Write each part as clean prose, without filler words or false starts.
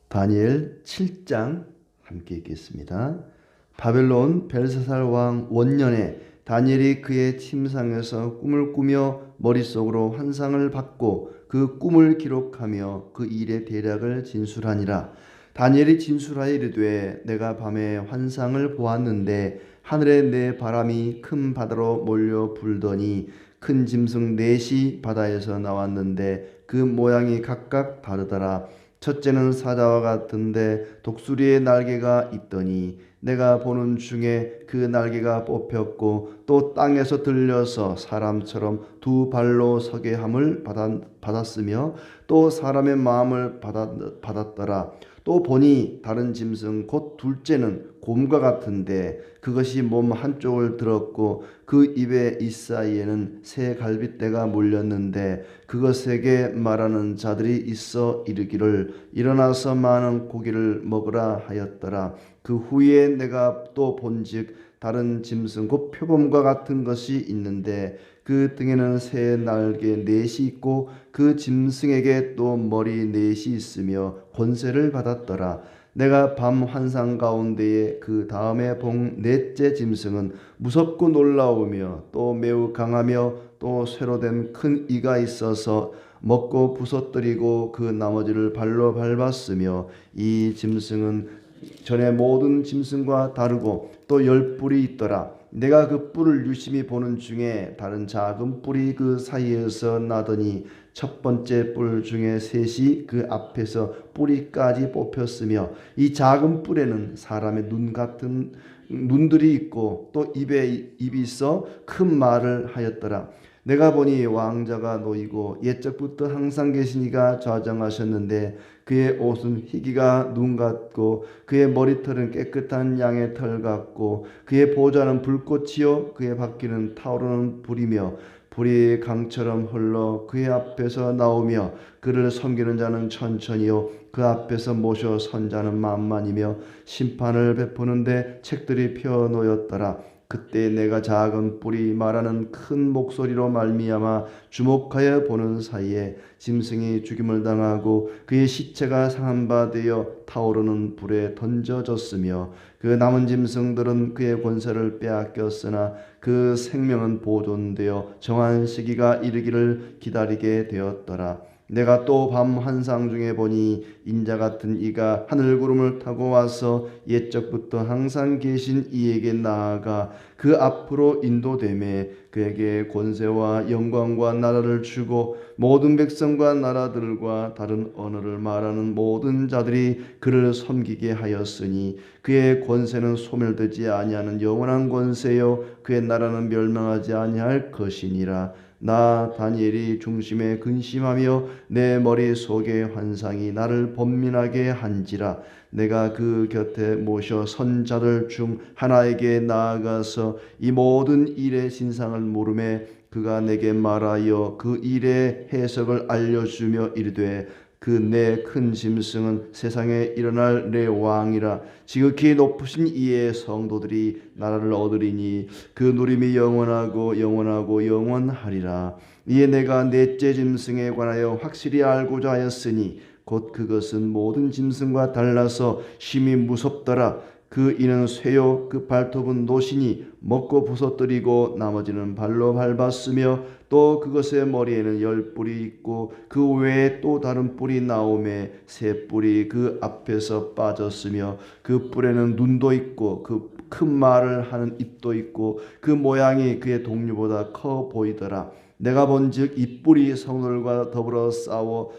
다니엘 7장 함께 읽겠습니다. 바벨론 벨사살 왕 원년에 다니엘이 그의 침상에서 꿈을 꾸며 머릿속으로 환상을 받고 그 꿈을 기록하며 그 일의 대략을 진술하니라. 다니엘이 진술하여 이르되 내가 밤에 환상을 보았는데 하늘에 네 바람이 큰 바다로 몰려 불더니 큰 짐승 넷이 바다에서 나왔는데 그 모양이 각각 다르더라. 첫째는 사자와 같은데 독수리의 날개가 있더니 내가 보는 중에 그 날개가 뽑혔고 또 땅에서 들려서 사람처럼 두 발로 서게 함을 받았으며 또 사람의 마음을 받았더라. 또 보니 다른 짐승 곧 둘째는 곰과 같은데 그것이 몸 한쪽을 들었고 그 입의 이사이에는 새 갈빗대가 몰렸는데 그것에게 말하는 자들이 있어 이르기를 일어나서 많은 고기를 먹으라 하였더라. 그 후에 내가 또 본즉 다른 짐승 곧 표범과 같은 것이 있는데 그 등에는 새 날개 넷이 있고 그 짐승에게 또 머리 넷이 있으며 권세를 받았더라. 내가 밤 환상 가운데에 그 다음에 본 넷째 짐승은 무섭고 놀라우며 또 매우 강하며 또 쇠로 된 큰 이가 있어서 먹고 부서뜨리고 그 나머지를 발로 밟았으며 이 짐승은 전에 모든 짐승과 다르고 또 10뿔이 있더라. 내가 그 뿔을 유심히 보는 중에 다른 작은 뿔이 그 사이에서 나더니 첫 번째 뿔 중에 셋이 그 앞에서 뿌리까지 뽑혔으며 이 작은 뿔에는 사람의 눈 같은 눈들이 있고 또 입이 있어 큰 말을 하였더라. 내가 보니 왕자가 놓이고 옛적부터 항상 계시니가 좌정하셨는데 그의 옷은 희기가 눈 같고 그의 머리털은 깨끗한 양의 털 같고 그의 보좌는 불꽃이요 그의 바퀴는 타오르는 불이며 불이 강처럼 흘러 그의 앞에서 나오며 그를 섬기는 자는 천천히요 그 앞에서 모셔 선 자는 만만이며 심판을 베푸는데 책들이 펴 놓였더라. 그때 내가 작은 뿔이 말하는 큰 목소리로 말미암아 주목하여 보는 사이에 짐승이 죽임을 당하고 그의 시체가 상한 바 되어 타오르는 불에 던져졌으며 그 남은 짐승들은 그의 권세를 빼앗겼으나 그 생명은 보존되어 정한 시기가 이르기를 기다리게 되었더라. 내가 또 밤 환상 중에 보니 인자 같은 이가 하늘 구름을 타고 와서 옛적부터 항상 계신 이에게 나아가 그 앞으로 인도되매 그에게 권세와 영광과 나라를 주고 모든 백성과 나라들과 다른 언어를 말하는 모든 자들이 그를 섬기게 하였으니 그의 권세는 소멸되지 아니하는 영원한 권세요 그의 나라는 멸망하지 아니할 것이니라. 나 다니엘이 중심에 근심하며 내 머릿속의 환상이 나를 번민하게 한지라. 내가 그 곁에 모셔 선자들 중 하나에게 나아가서 이 모든 일의 진상을 물으매 그가 내게 말하여 그 일의 해석을 알려주며 이르되 그 내 큰 짐승은 세상에 일어날 내 왕이라. 지극히 높으신 이의 성도들이 나라를 얻으리니 그 누림이 영원하고 영원하고 영원하리라. 이에 내가 넷째 짐승에 관하여 확실히 알고자 하였으니 곧 그것은 모든 짐승과 달라서 심히 무섭더라. 그 이는 쇠요 그 발톱은 노시니 먹고 부서뜨리고 나머지는 발로 밟았으며 또 그것의 머리에는 10뿔이 있고 그 외에 또 다른 뿔이 나오매 새 뿔이 그 앞에서 빠졌으며 그 뿔에는 눈도 있고 그 큰 말을 하는 입도 있고 그 모양이 그의 동류보다 커 보이더라. 내가 본즉 이 뿔이 성들과 더불어 싸워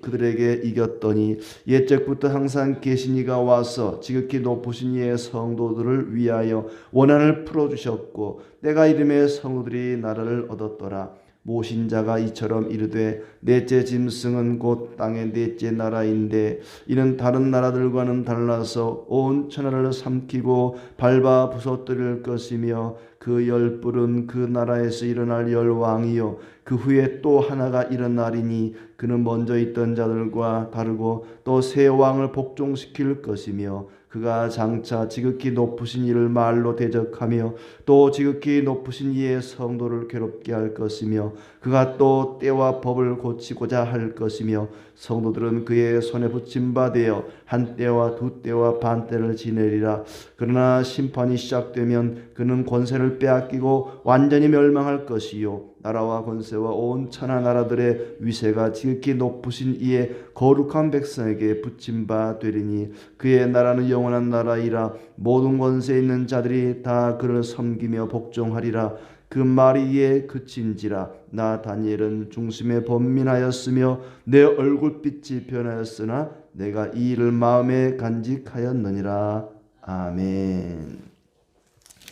그들에게 이겼더니 옛적부터 항상 계신 이가 와서 지극히 높으신 이의 성도들을 위하여 원한을 풀어주셨고 내가 이름의 성도들이 나라를 얻었더라. 모신 자가 이처럼 이르되 넷째 짐승은 곧 땅의 넷째 나라인데 이는 다른 나라들과는 달라서 온 천하를 삼키고 밟아 부서뜨릴 것이며 그 10뿔은 그 나라에서 일어날 10왕이요 그 후에 또 하나가 일어나리니 그는 먼저 있던 자들과 다르고 또 새 왕을 복종시킬 것이며 그가 장차 지극히 높으신 이를 말로 대적하며 또 지극히 높으신 이의 성도를 괴롭게 할 것이며 그가 또 때와 법을 고치고자 할 것이며 성도들은 그의 손에 붙임 바 되어 한 때와 두 때와 반 때를 지내리라. 그러나 심판이 시작되면 그는 권세를 빼앗기고 완전히 멸망할 것이요 나라와 권세와 온 천하 나라들의 위세가 지극히 높으신 이의 거룩한 백성에게 붙임 바 되리니 그의 나라는 영원한 나라이라. 모든 권세 있는 자들이 다 그를 섬기며 복종하리라. 그 말이 이에 그친지라. 나 다니엘은 중심에 번민하였으며 내 얼굴빛이 변하였으나 내가 이 일을 마음에 간직하였느니라. 아멘.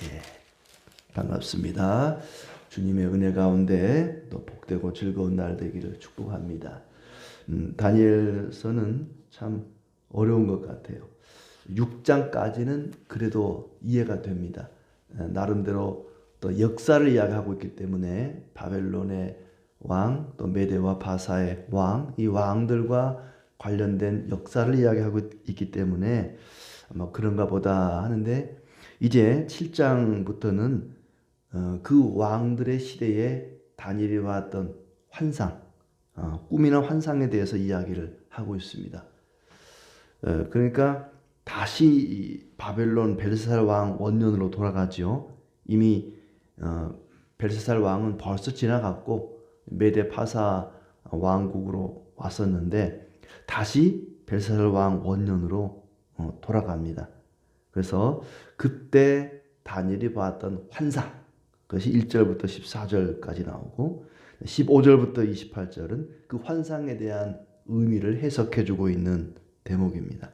예, 반갑습니다. 주님의 은혜 가운데 또 복되고 즐거운 날 되기를 축복합니다. 다니엘서는 참 어려운 것 같아요. 6장까지는 그래도 이해가 됩니다. 나름대로 또 역사를 이야기하고 있기 때문에 바벨론의 왕, 또 메대와 바사의 왕, 이 왕들과 관련된 역사를 이야기하고 있기 때문에 아마 그런가 보다 하는데, 이제 7장부터는 그 왕들의 시대에 다니엘이 봤던 환상, 꿈이나 환상에 대해서 이야기를 하고 있습니다. 그러니까 다시 바벨론 벨사살 왕 원년으로 돌아가죠. 이미 벨사살 왕은 벌써 지나갔고 메데 파사 왕국으로 왔었는데 다시 벨사살 왕 원년으로 돌아갑니다. 그래서 그때 다니엘이 봤던 환상, 그것이 1절부터 14절까지 나오고 15절부터 28절은 그 환상에 대한 의미를 해석해주고 있는 대목입니다.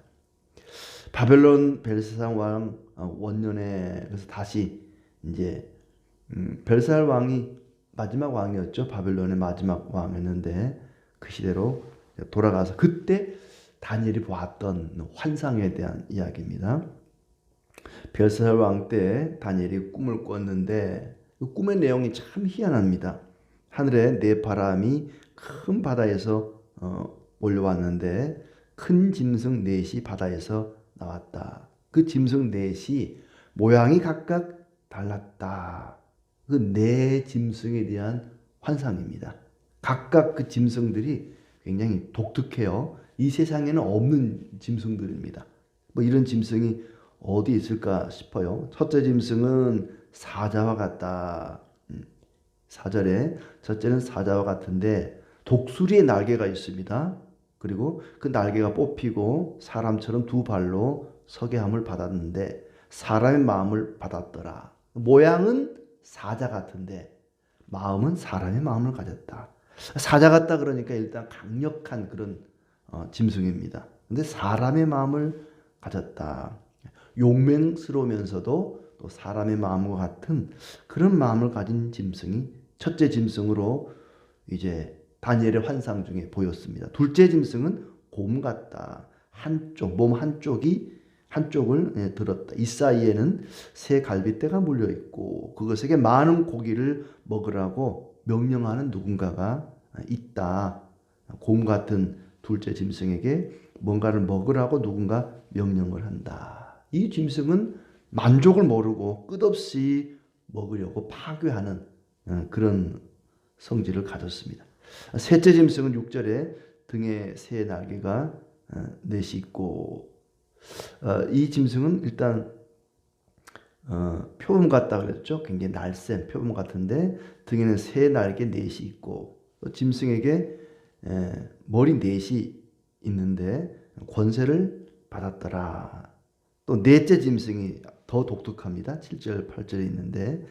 바벨론 벨사살 왕 원년에 그래서 다시 이제 벨사살 왕이 마지막 왕이었죠. 바벨론의 마지막 왕이었는데 그 시대로 돌아가서 그때 다니엘이 보았던 환상에 대한 이야기입니다. 벨사살 왕 때 다니엘이 꿈을 꿨는데 그 꿈의 내용이 참 희한합니다. 하늘에 네 바람이 큰 바다에서 몰려왔는데 큰 짐승 넷이 바다에서 나왔다. 그 짐승 넷이 모양이 각각 달랐다. 그 네 짐승에 대한 환상입니다. 각각 그 짐승들이 굉장히 독특해요. 이 세상에는 없는 짐승들입니다. 뭐 이런 짐승이 어디 있을까 싶어요. 첫째 짐승은 사자와 같다. 4절에 첫째는 사자와 같은데 독수리의 날개가 있습니다. 그리고 그 날개가 뽑히고 사람처럼 두 발로 서게 함을 받았는데 사람의 마음을 받았더라. 모양은 사자 같은데 마음은 사람의 마음을 가졌다. 사자 같다 그러니까 일단 강력한 그런 짐승입니다. 근데 사람의 마음을 가졌다. 용맹스러우면서도 또 사람의 마음과 같은 그런 마음을 가진 짐승이 첫째 짐승으로 이제 다니엘의 환상 중에 보였습니다. 둘째 짐승은 곰 같다. 몸 한쪽을 들었다. 이 사이에는 새 갈빗대가 물려 있고 그것에게 많은 고기를 먹으라고 명령하는 누군가가 있다. 곰 같은 둘째 짐승에게 뭔가를 먹으라고 누군가 명령을 한다. 이 짐승은 만족을 모르고 끝없이 먹으려고 파괴하는 그런 성질을 가졌습니다. 셋째 짐승은 6절에 등에 새 날개가 넷이 있고 이 짐승은 일단 표범 같다 그랬죠. 굉장히 날쌘 표범 같은데 등에는 새 날개 넷이 있고 짐승에게 머리 넷이 있는데 권세를 받았더라. 또 넷째 짐승이 더 독특합니다. 7절 8절에 있는데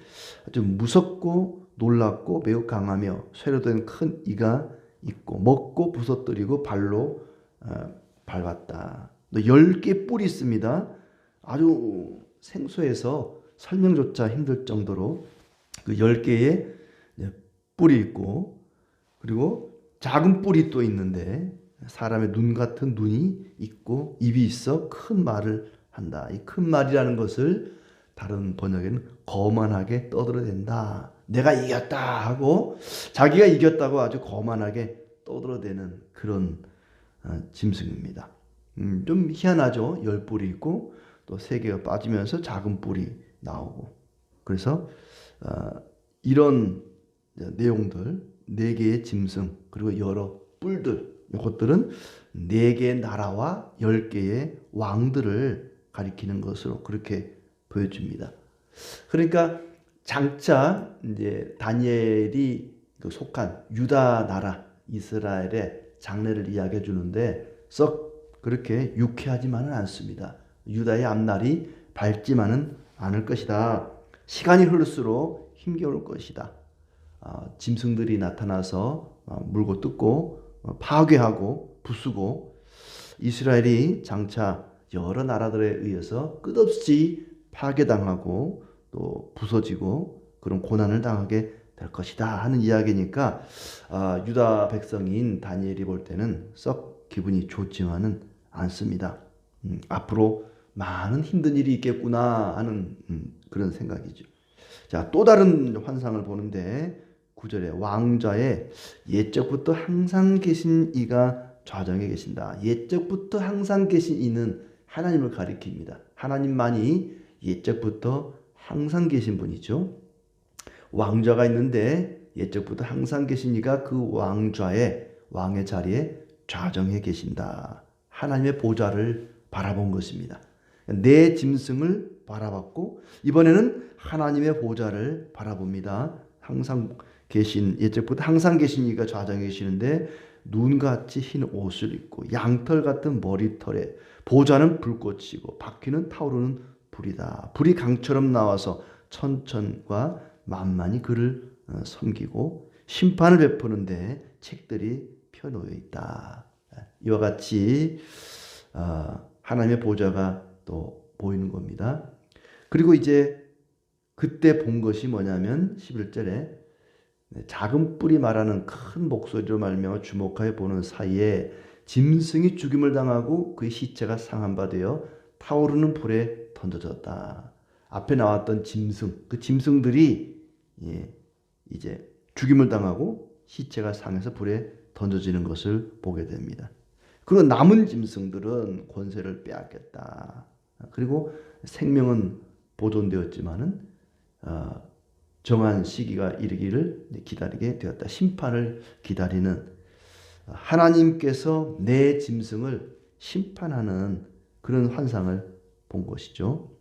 아주 무섭고 놀랍고 매우 강하며 쇠로 된 큰 이가 있고 먹고 부서뜨리고 발로 밟았다. 또 10개 뿔이 있습니다. 아주 생소해서 설명조차 힘들 정도로 그 10개의 뿔이 있고 그리고 작은 뿔이 또 있는데 사람의 눈 같은 눈이 있고 입이 있어 큰 말을 한다. 이 큰 말이라는 것을 다른 번역에는 거만하게 떠들어댄다. 내가 이겼다 하고 자기가 이겼다고 아주 거만하게 떠들어대는 그런 짐승입니다. 좀 희한하죠. 10뿔이 있고 또 3개가 빠지면서 작은 뿔이 나오고, 그래서 이런 내용들, 4개의 짐승 그리고 여러 뿔들, 이것들은 4개의 나라와 10개의 왕들을 가리키는 것으로 그렇게 보여줍니다. 그러니까 장차 이제 다니엘이 속한 유다 나라 이스라엘의 장래를 이야기해 주는데 썩 그렇게 유쾌하지만은 않습니다. 유다의 앞날이 밝지만은 않을 것이다. 시간이 흐를수록 힘겨울 것이다. 짐승들이 나타나서 물고 뜯고 파괴하고 부수고, 이스라엘이 장차 여러 나라들에 의해서 끝없이 파괴당하고 또 부서지고 그런 고난을 당하게 될 것이다 하는 이야기니까 유다 백성인 다니엘이 볼 때는 썩 기분이 좋지만은 않습니다. 앞으로 많은 힘든 일이 있겠구나 하는 그런 생각이죠. 자, 또 다른 환상을 보는데 9절에 왕좌에 옛적부터 항상 계신 이가 좌정에 계신다. 옛적부터 항상 계신 이는 하나님을 가리킵니다. 하나님만이 옛적부터 항상 계신 분이죠. 왕좌가 있는데 옛적부터 항상 계신 이가 그 왕좌에, 왕의 자리에 좌정해 계신다. 하나님의 보좌를 바라본 것입니다. 내 짐승을 바라봤고 이번에는 하나님의 보좌를 바라봅니다. 항상 계신, 옛적부터 항상 계신 이가 좌정해 계시는데 눈같이 흰 옷을 입고 양털 같은 머리털에 보좌는 불꽃이고 바퀴는 타오르는 불이다. 불이 강처럼 나와서 천천과 만만히 그를 섬기고 심판을 베푸는데 책들이 펴놓여 있다. 이와 같이 하나님의 보좌가 또 보이는 겁니다. 그리고 이제 그때 본 것이 뭐냐면 11절에 작은 뿔이 말하는 큰 목소리로 말미암아 주목하여 보는 사이에 짐승이 죽임을 당하고 그의 시체가 상한 바 되어 타오르는 불에 던져졌다. 앞에 나왔던 짐승, 그 짐승들이 이제 죽임을 당하고 시체가 상해서 불에 던져지는 것을 보게 됩니다. 그리고 남은 짐승들은 권세를 빼앗겼다. 그리고 생명은 보존되었지만은 정한 시기가 이르기를 기다리게 되었다. 심판을 기다리는, 하나님께서 내 짐승을 심판하는 그런 환상을 본 것이죠.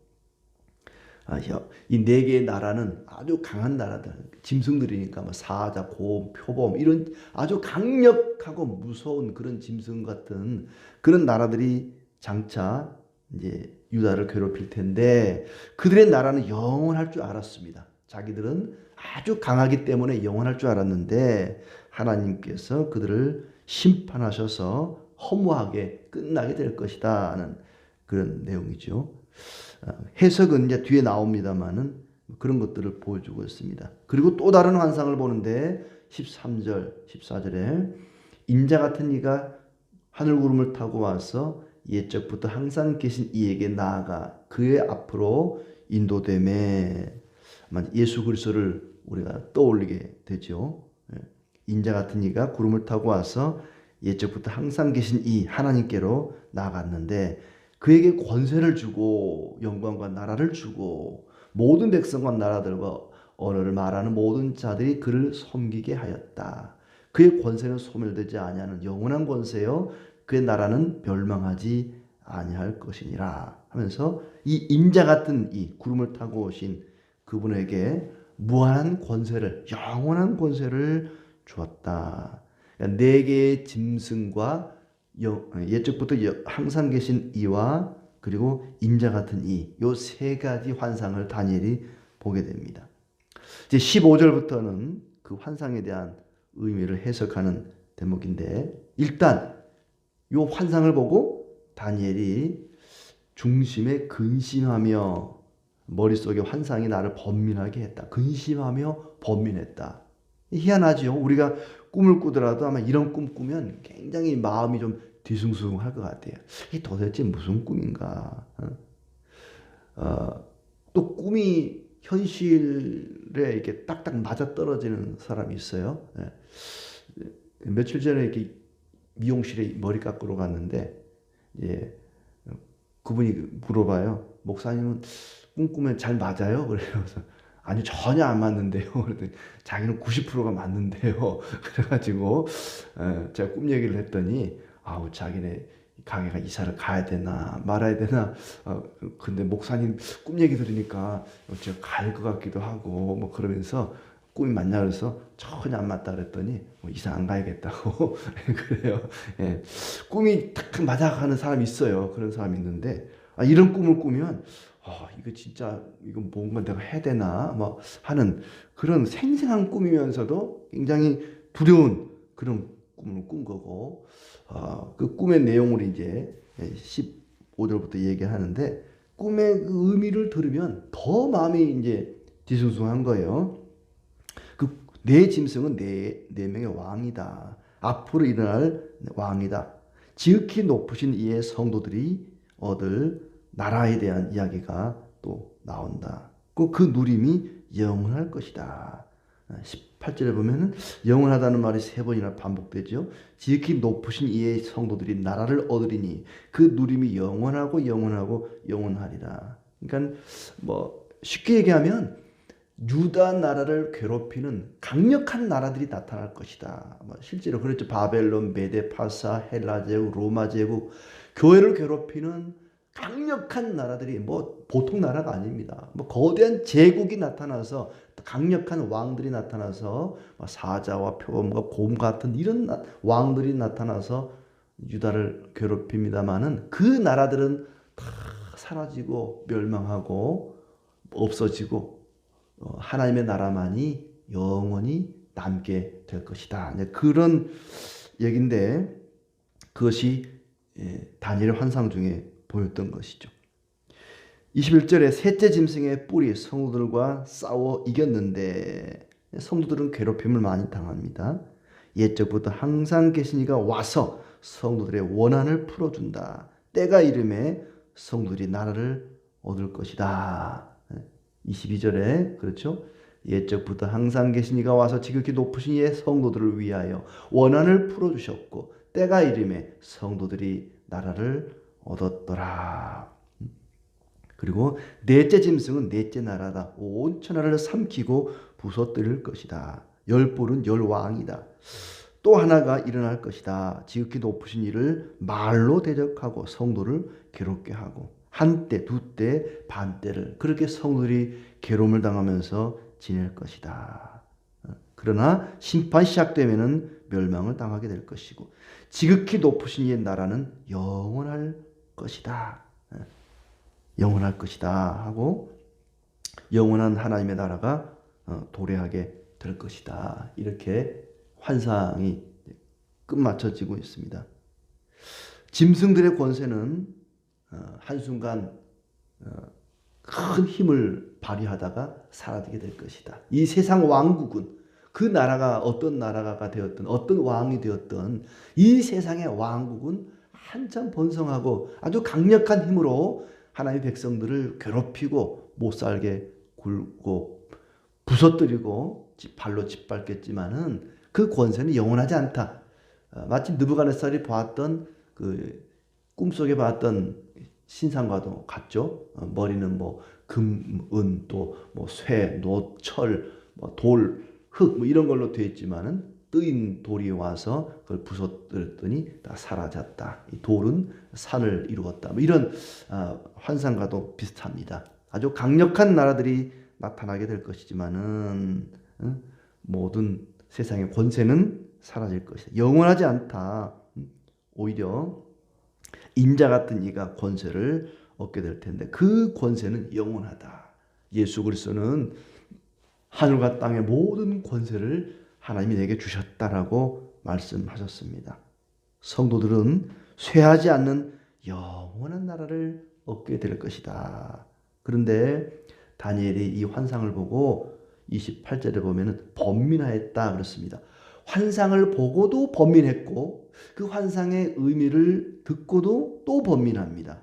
이 4개의 나라는 아주 강한 나라들, 짐승들이니까 뭐 사자, 곰, 표범 이런 아주 강력하고 무서운 그런 짐승 같은 그런 나라들이 장차 이제 유다를 괴롭힐 텐데 그들의 나라는 영원할 줄 알았습니다. 자기들은 아주 강하기 때문에 영원할 줄 알았는데 하나님께서 그들을 심판하셔서 허무하게 끝나게 될 것이다 하는 그런 내용이죠. 해석은 이제 뒤에 나옵니다만은 그런 것들을 보여주고 있습니다. 그리고 또 다른 환상을 보는데 13절, 14절에 인자 같은 이가 하늘 구름을 타고 와서 옛적부터 항상 계신 이에게 나아가 그의 앞으로 인도되매, 예수 그리스도를 우리가 떠올리게 되죠. 인자 같은 이가 구름을 타고 와서 옛적부터 항상 계신 이 하나님께로 나아갔는데 그에게 권세를 주고 영광과 나라를 주고 모든 백성과 나라들과 언어를 말하는 모든 자들이 그를 섬기게 하였다. 그의 권세는 소멸되지 아니하는 영원한 권세요 그의 나라는 멸망하지 아니할 것이니라 하면서 이 인자 같은 이 구름을 타고 오신 그분에게 무한한 권세를, 영원한 권세를 주었다. 4개의 짐승과 옛적부터 항상 계신 이와 그리고 인자 같은 이, 요 3가지 환상을 다니엘이 보게 됩니다. 이제 15절부터는 그 환상에 대한 의미를 해석하는 대목인데, 일단 요 환상을 보고 다니엘이 중심에 근심하며 머릿속에 환상이 나를 번민하게 했다. 근심하며 번민했다. 희한하죠. 우리가 꿈을 꾸더라도 아마 이런 꿈 꾸면 굉장히 마음이 좀 뒤숭숭할 것 같아요. 이 도대체 무슨 꿈인가? 또 꿈이 현실에 이렇게 딱딱 맞아 떨어지는 사람이 있어요. 며칠 전에 이렇게 미용실에 머리 깎으러 갔는데, 그분이 물어봐요. 목사님은 꿈꾸면 잘 맞아요? 그래서 아니 전혀 안 맞는데요. 그랬더니 자기는 90%가 맞는데요. 그래가지고 제가 꿈 얘기를 했더니 아우 자기네 가게가 이사를 가야 되나 말아야 되나 근데 목사님 꿈 얘기 들으니까 제가 갈 것 같기도 하고 뭐 그러면서 꿈이 맞냐 그래서 전혀 안 맞다 그랬더니 뭐 이사 안 가야겠다고 그래요. 예. 꿈이 딱 맞아가는 사람이 있어요. 그런 사람이 있는데 이런 꿈을 꾸면 이거 진짜 이거 뭔가 내가 해야 되나 뭐 하는 그런 생생한 꿈이면서도 굉장히 두려운 그런 꿈을 꾼 거고 그 꿈의 내용을 이제 15절부터 얘기하는데 꿈의 그 의미를 들으면 더 마음이 이제 뒤숭숭한 거예요. 그 내 짐승은 네 명의 왕이다. 앞으로 일어날 왕이다. 지극히 높으신 이의 성도들이 얻을 나라에 대한 이야기가 또 나온다. 그 누림이 영원할 것이다. 18절에 보면은 영원하다는 말이 3번이나 반복되죠. 지극히 높으신 이의 성도들이 나라를 얻으리니 그 누림이 영원하고 영원하고 영원하리라. 그러니까 뭐 쉽게 얘기하면 유다 나라를 괴롭히는 강력한 나라들이 나타날 것이다. 실제로 그렇죠. 바벨론, 메데, 파사, 헬라 제국, 로마 제국, 교회를 괴롭히는 강력한 나라들이 뭐 보통 나라가 아닙니다. 뭐 거대한 제국이 나타나서 강력한 왕들이 나타나서 사자와 표범과 곰 같은 이런 왕들이 나타나서 유다를 괴롭힙니다마는 그 나라들은 다 사라지고 멸망하고 없어지고 하나님의 나라만이 영원히 남게 될 것이다. 그런 얘기인데 그것이 다니엘 환상 중에 보였던 것이죠. 21절에 셋째 짐승의 뿔이 성도들과 싸워 이겼는데 성도들은 괴롭힘을 많이 당합니다. 옛적부터 항상 계신 이가 와서 성도들의 원한을 풀어준다. 때가 이름에 성도들이 나라를 얻을 것이다. 22절에 그렇죠. 옛적부터 항상 계신 이가 와서 지극히 높으신 이의 성도들을 위하여 원한을 풀어주셨고 때가 이름에 성도들이 나라를 얻었더라. 그리고 넷째 짐승은 넷째 나라다. 온 천하를 삼키고 부서뜨릴 것이다. 열 뿔은 열 왕이다. 또 하나가 일어날 것이다. 지극히 높으신 이를 말로 대적하고 성도를 괴롭게 하고 한때, 두때, 반때를 그렇게 성도들이 괴로움을 당하면서 지낼 것이다. 그러나 심판 시작되면은 멸망을 당하게 될 것이고 지극히 높으신 이의 나라는 영원할 것이다. 영원할 것이다 하고 영원한 하나님의 나라가 도래하게 될 것이다. 이렇게 환상이 끝마쳐지고 있습니다. 짐승들의 권세는 한순간 큰 힘을 발휘하다가 사라지게 될 것이다. 이 세상 왕국은 그 나라가 어떤 나라가 되었든 어떤 왕이 되었든 이 세상의 왕국은 한참 번성하고 아주 강력한 힘으로 하나님의 백성들을 괴롭히고 못살게 굴고 부서뜨리고 발로 짓밟겠지만은 그 권세는 영원하지 않다. 마치 느부갓네살이 봤던 그 꿈속에 봤던 신상과도 같죠. 머리는 뭐 금, 은, 또 뭐 쇠, 노, 철, 뭐 돌, 흙 뭐 이런 걸로 되어 있지만은 뜨인 돌이 와서 그걸 부서뜨렸더니 다 사라졌다. 이 돌은 산을 이루었다. 뭐 이런 환상과도 비슷합니다. 아주 강력한 나라들이 나타나게 될 것이지만은 모든 세상의 권세는 사라질 것이다. 영원하지 않다. 오히려 인자 같은 이가 권세를 얻게 될 텐데 그 권세는 영원하다. 예수 그리스도는 하늘과 땅의 모든 권세를 하나님이 내게 주셨다라고 말씀하셨습니다. 성도들은 쇠하지 않는 영원한 나라를 얻게 될 것이다. 그런데 다니엘이 이 환상을 보고 28절에 보면은 번민하였다 그렇습니다. 환상을 보고도 번민했고 그 환상의 의미를 듣고도 또 번민합니다.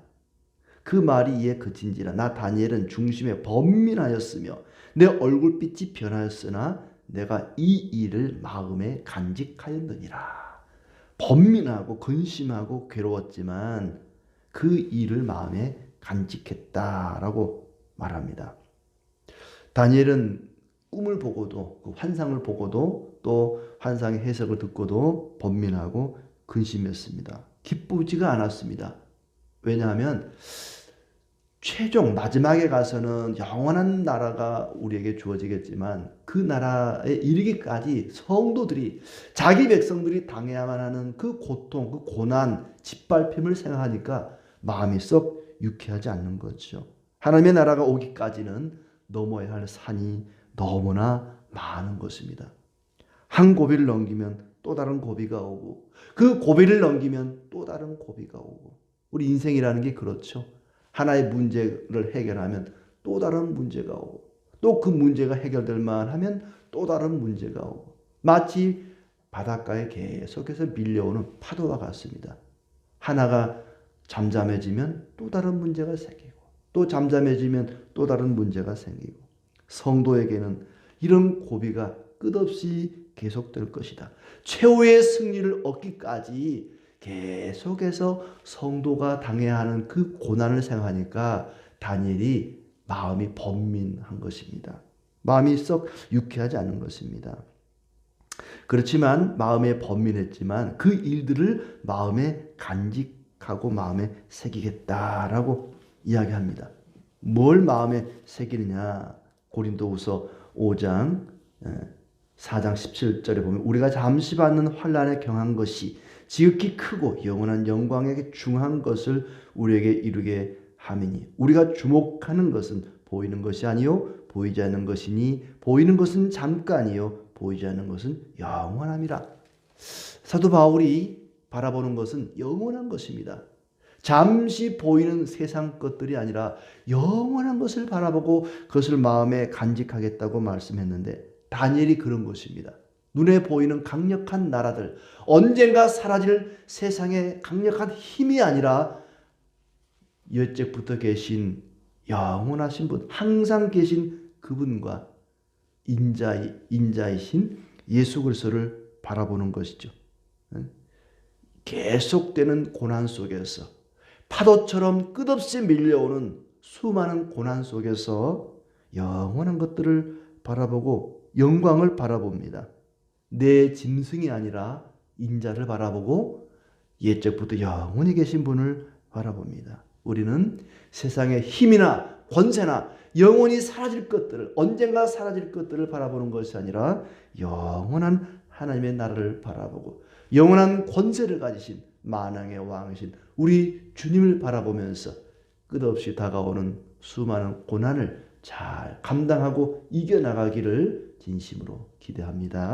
그 말이 이에 그친지라 나 다니엘은 중심에 번민하였으며 내 얼굴빛이 변하였으나 내가 이 일을 마음에 간직하였느니라. 번민하고 근심하고 괴로웠지만 그 일을 마음에 간직했다라고 말합니다. 다니엘은 꿈을 보고도 그 환상을 보고도 또 환상의 해석을 듣고도 번민하고 근심했습니다. 기쁘지가 않았습니다. 왜냐하면 최종 마지막에 가서는 영원한 나라가 우리에게 주어지겠지만 그 나라에 이르기까지 성도들이 자기 백성들이 당해야만 하는 그 고통, 그 고난, 짓밟힘을 생각하니까 마음이 썩 유쾌하지 않는 거죠. 하나님의 나라가 오기까지는 넘어야 할 산이 너무나 많은 것입니다. 한 고비를 넘기면 또 다른 고비가 오고 그 고비를 넘기면 또 다른 고비가 오고 우리 인생이라는 게 그렇죠. 하나의 문제를 해결하면 또 다른 문제가 오고 또 그 문제가 해결될 만하면 또 다른 문제가 오고 마치 바닷가에 계속해서 밀려오는 파도와 같습니다. 하나가 잠잠해지면 또 다른 문제가 생기고 또 잠잠해지면 또 다른 문제가 생기고 성도에게는 이런 고비가 끝없이 계속될 것이다. 최후의 승리를 얻기까지 계속해서 성도가 당해야 하는 그 고난을 생각하니까 다니엘이 마음이 번민한 것입니다. 마음이 썩 유쾌하지 않은 것입니다. 그렇지만 마음에 번민했지만 그 일들을 마음에 간직하고 마음에 새기겠다라고 이야기합니다. 뭘 마음에 새기느냐? 고린도후서 5장 4장 17절에 보면 우리가 잠시 받는 환난에 경한 것이 지극히 크고 영원한 영광에게 중한 것을 우리에게 이루게 함이니 우리가 주목하는 것은 보이는 것이 아니요 보이지 않는 것이니 보이는 것은 잠깐이요 보이지 않는 것은 영원함이라. 사도 바울이 바라보는 것은 영원한 것입니다. 잠시 보이는 세상 것들이 아니라 영원한 것을 바라보고 그것을 마음에 간직하겠다고 말씀했는데 다니엘이 그런 것입니다. 눈에 보이는 강력한 나라들, 언젠가 사라질 세상의 강력한 힘이 아니라 옛적부터 계신 영원하신 분, 항상 계신 그분과 인자이신 예수 그리스도를 바라보는 것이죠. 계속되는 고난 속에서 파도처럼 끝없이 밀려오는 수많은 고난 속에서 영원한 것들을 바라보고 영광을 바라봅니다. 내 짐승이 아니라 인자를 바라보고 옛적부터 영원히 계신 분을 바라봅니다. 우리는 세상의 힘이나 권세나 영원히 사라질 것들을 언젠가 사라질 것들을 바라보는 것이 아니라 영원한 하나님의 나라를 바라보고 영원한 권세를 가지신 만왕의 왕이신 우리 주님을 바라보면서 끝없이 다가오는 수많은 고난을 잘 감당하고 이겨나가기를 진심으로 기대합니다.